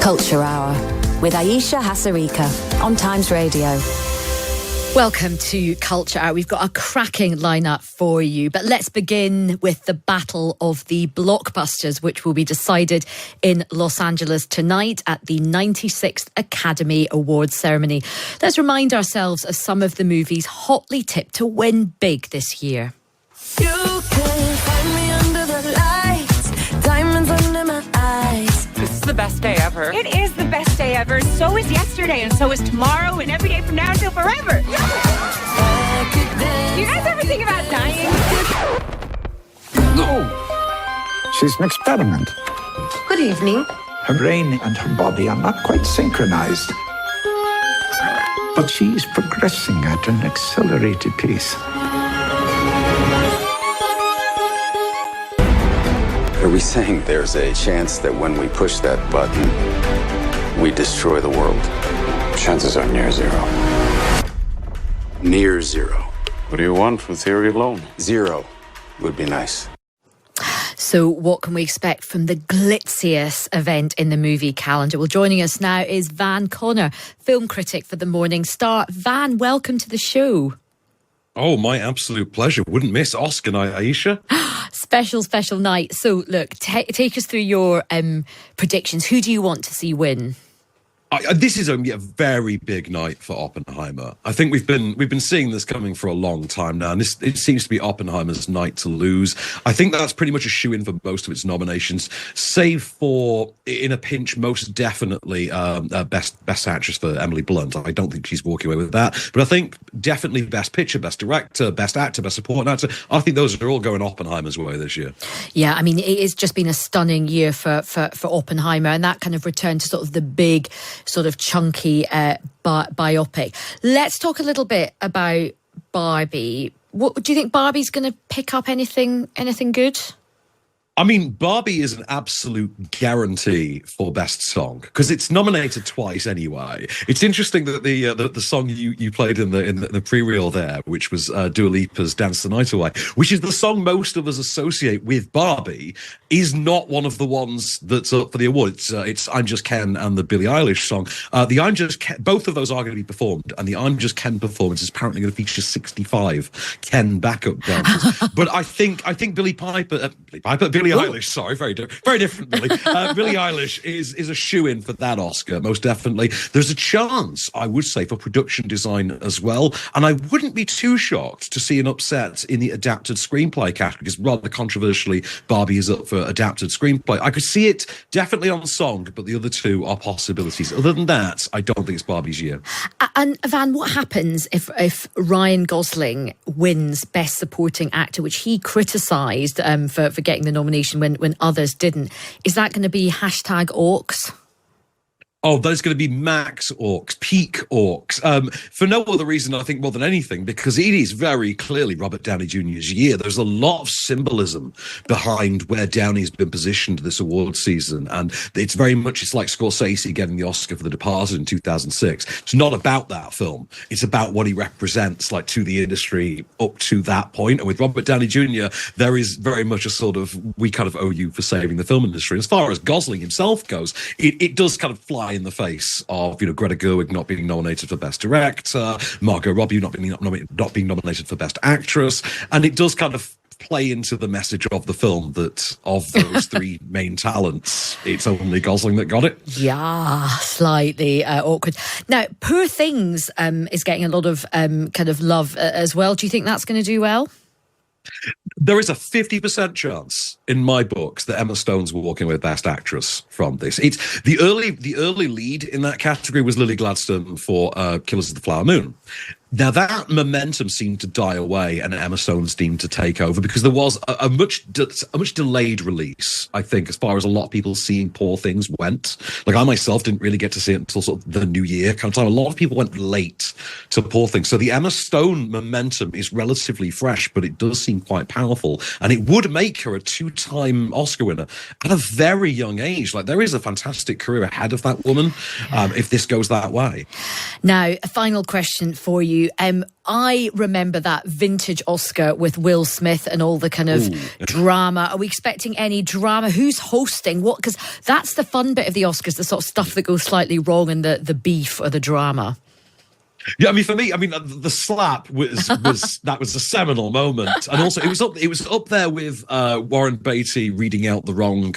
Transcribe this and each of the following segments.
Culture Hour with Ayesha Hazarika on Times Radio. Welcome to Culture Hour. We've got a cracking lineup for you, but let's begin with the battle of the blockbusters, which will be decided in Los Angeles tonight at the 96th Academy Awards ceremony. Let's remind ourselves of some of the movies hotly tipped to win big this year. You can find me under the lights, diamonds under my eyes. This is the best day ever. It is the best day ever. So is yesterday, and so is tomorrow, and every day from now until forever. You guys ever think about dying? No. She's an experiment. Good evening. Her brain and her body are not quite synchronized. But she's progressing at an accelerated pace. Are we saying there's a chance that when we push that button, we destroy the world? Chances are near zero. Near zero. What do you want from theory alone? Zero would be nice. So what can we expect from the glitziest event in the movie calendar? Well, joining us now is Van Connor, film critic for the Morning Star. Van, welcome to the show. Oh, my absolute pleasure. Wouldn't miss Oscar night, Ayesha. Special night. So, look, take us through your predictions. Who do you want to see win? This is a very big night for Oppenheimer. I think we've been seeing this coming for a long time now, and it seems to be Oppenheimer's night to lose. I think that's pretty much a shoe-in for most of its nominations, save for, in a pinch, most definitely best actress for Emily Blunt. I don't think she's walking away with that, but I think definitely best picture, best director, best actor, best supporting actor. I think those are all going Oppenheimer's way this year. Yeah, I mean, it's just been a stunning year for Oppenheimer, and that kind of return to sort of the big, sort of chunky biopic. Let's talk a little bit about Barbie. What do you think Barbie's going to pick up anything good? I mean, Barbie is an absolute guarantee for Best Song because it's nominated twice anyway. It's interesting that the song you played in the pre-reel there, which was Dua Lipa's "Dance the Night Away," which is the song most of us associate with Barbie, is not one of the ones that's up for the award. It's "I'm Just Ken" and the Billie Eilish song. The "I'm Just Ken," both of those are going to be performed, and the "I'm Just Ken" performance is apparently going to feature 65 Ken backup dancers. But I think Billie Eilish, sorry, very different, Billie. Billie Eilish is a shoe-in for that Oscar, most definitely. There's a chance, I would say, for production design as well, and I wouldn't be too shocked to see an upset in the adapted screenplay category, because rather controversially, Barbie is up for adapted screenplay. I could see it definitely on song, but the other two are possibilities. Other than that, I don't think it's Barbie's year. And Van, what happens if Ryan Gosling wins Best Supporting Actor, which he criticised for getting the nomination when others didn't? Is that going to be #Orcs? Oh, there's going to be max orcs, peak orcs, for no other reason, I think, more than anything, because it is very clearly Robert Downey Jr.'s year. There's a lot of symbolism behind where Downey's been positioned this award season, and it's like Scorsese getting the Oscar for The Departed in 2006. It's not about that film. It's about what he represents, like, to the industry up to that point. And with Robert Downey Jr., there is very much a sort of, we kind of owe you for saving the film industry. As far as Gosling himself goes, it does kind of fly in the face of, Greta Gerwig not being nominated for Best Director, Margot Robbie not being nominated for Best Actress, and it does kind of play into the message of the film that of those three main talents, it's only Gosling that got it. Yeah, slightly awkward. Now, Poor Things is getting a lot of kind of love as well. Do you think that's going to do well? There is a 50% chance in my books that Emma Stone's walking with Best Actress from this. It's the early lead in that category was Lily Gladstone for Killers of the Flower Moon. Now, that momentum seemed to die away and Emma Stone seemed to take over because there was a much delayed release, I think, as far as a lot of people seeing Poor Things went. Like, I myself didn't really get to see it until sort of the new year kind of time. A lot of people went late to Poor Things. So the Emma Stone momentum is relatively fresh, but it does seem quite powerful. And it would make her a two-time Oscar winner at a very young age. Like, there is a fantastic career ahead of that woman if this goes that way. Now, a final question for you. you. I remember that vintage Oscar with Will Smith and all the kind of drama. Are we expecting any drama? Who's hosting? What? Because that's the fun bit of the Oscars, the sort of stuff that goes slightly wrong and the beef or the drama. Yeah, I mean, for me, the slap was that was a seminal moment, and also it was up there with Warren Beatty reading out the wrong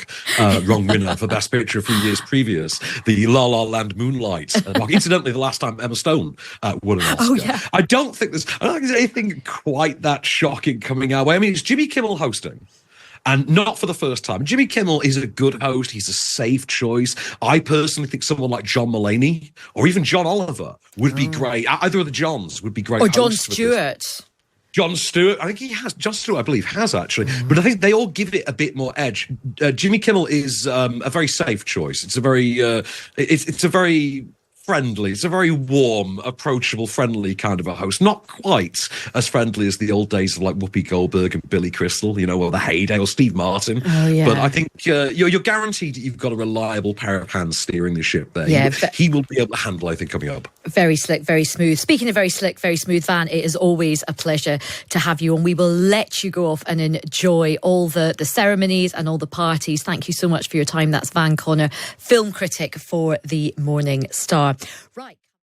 winner for Best Picture a few years previous, the La La Land Moonlight. Incidentally, the last time Emma Stone won an Oscar. Oh, yeah. I don't think there's anything quite that shocking coming our way. I mean, it's Jimmy Kimmel hosting. And not for the first time. Jimmy Kimmel is a good host. He's a safe choice. I personally think someone like John Mulaney or even John Oliver would be great. Either of the Johns would be great. Or Jon Stewart. Jon Stewart, I think he has. Jon Stewart, I believe, has actually. But I think they all give it a bit more edge. Jimmy Kimmel is a very safe choice. It's a very, it's a very friendly. It's a very warm, approachable, friendly kind of a host. Not quite as friendly as the old days of like Whoopi Goldberg and Billy Crystal, or the heyday, or Steve Martin. Oh, yeah. But I think you're guaranteed that you've got a reliable pair of hands steering the ship there. Yeah, he will be able to handle, I think, coming up. Very slick, very smooth. Speaking of very slick, very smooth, Van, it is always a pleasure to have you on. We will let you go off and enjoy all the ceremonies and all the parties. Thank you so much for your time. That's Van Connor, film critic for the Morning Star. Right.